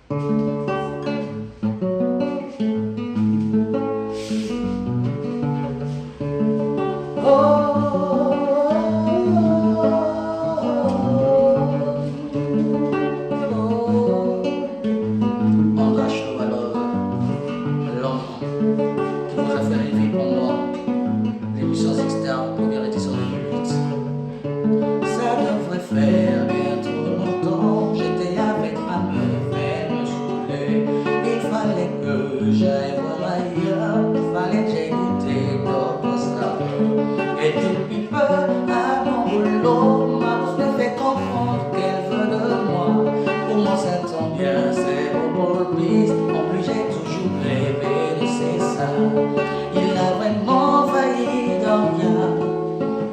Andr'H l'homme qui vous a fait rêver pendant l'émission externe première édition 2008. Ça devrait faire bien trop longtemps, j'étais avec ma meuf, elle me saoulait. Il fallait que j'aille voir ailleurs, il fallait que j'aille goûter d'autres saveurs. Et depuis peu à mon boulot, ma bourse me fait comprendre qu'elle veut de moi. Pour moi ça tombe bien, c'est pour le bis. En plus j'ai toujours rêvé de ces seins. Il a vraiment failli dans rien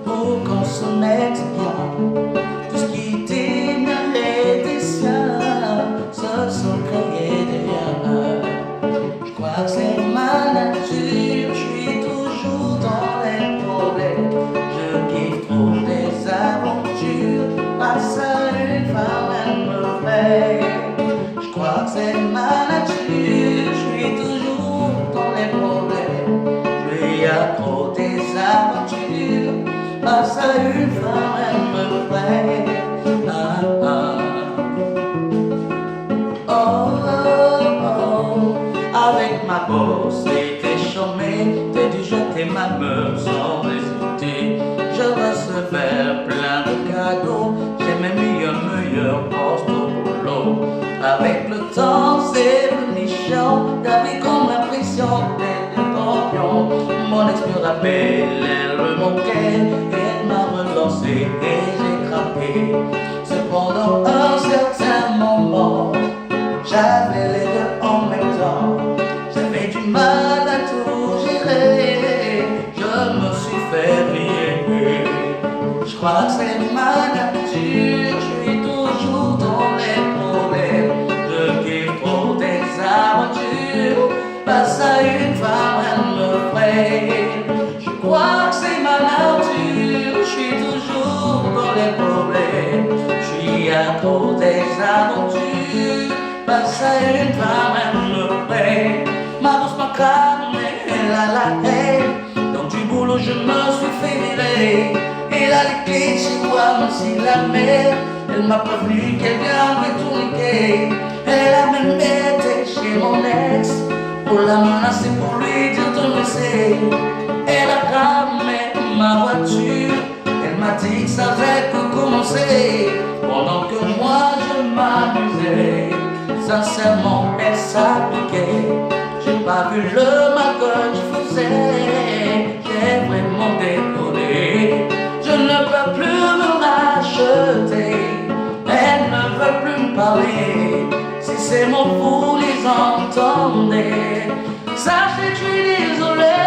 pour qu'on se mette bien. Tout ce qui était mien était sien, se sont créés des liens. Je crois que c'est ma nature, je suis toujours dans les problèmes. Je kiffe trop des aventures, pas seule une femme elle me fait. Je crois que c'est ma nature, je suis toujours dans les problèmes. Je lui accro des aventures, pas seule une femme elle me fait. Avec ma bosse c'était chômé, t'es dû jeter ma meuf sans hésiter. Je recevais plein de cadeaux, j'ai même eu un meilleur poste au boulot. Avec le temps c'est devenu chiant, j'avais comme l'impression d'être un champion. Mon ex me rappelle, elle me manquait, elle m'a relancé et j'ai craqué. Cependant à un certain moment, j'avais les deux en même temps. J'avais du mal à tout gérer, je me suis fait rire. Je crois que c'est ma nature, je suis toujours dans les problèmes. Je kiffe trop des aventures, face à une femme elle me freine. Je crois que c'est ma nature, je suis toujours dans les problèmes. Je suis accro des aventures, face à une femme elle me freine. Ma bourse m'a cramé, elle a la haine. Donc du boulot je me suis fait virer. Elle a les clés de chez moi, même si la mère, elle m'a prévenu qu'elle viendrait tout niquer. Elle a même été chez mon ex pour la menacer, pour lui dire de me laisser. Elle a cramé ma voiture, elle m'a dit que ça avait que commencer. Pendant que moi je m'amusais, sincèrement elle s'appliquait. J'ai pas vu le mal que je faisais, j'ai vraiment déconné. Je ne peux plus me racheter, elle ne veut plus me parler. Si ces mots vous les entendez, sachez que je suis désolé.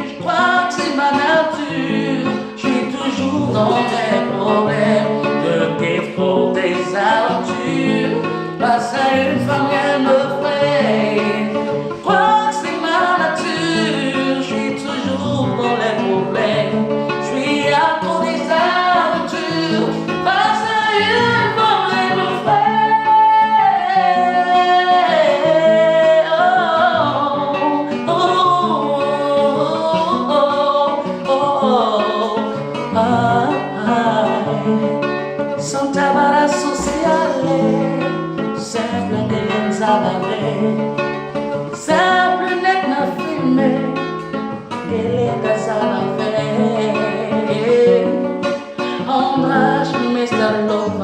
Je crois que c'est ma nature, je suis toujours dans des problèmes. Je kiffe trop des aventures, face à une femme elle me freine. Je crois que c'est ma nature, je suis toujours dans les problèmes. Je suis accro des aventures, face à une femme elle me freine. Sans tabac sociale, simple n'est zabavé, simple n'est na fumé, elle est à zabavé. Andr'H, Mr. Love,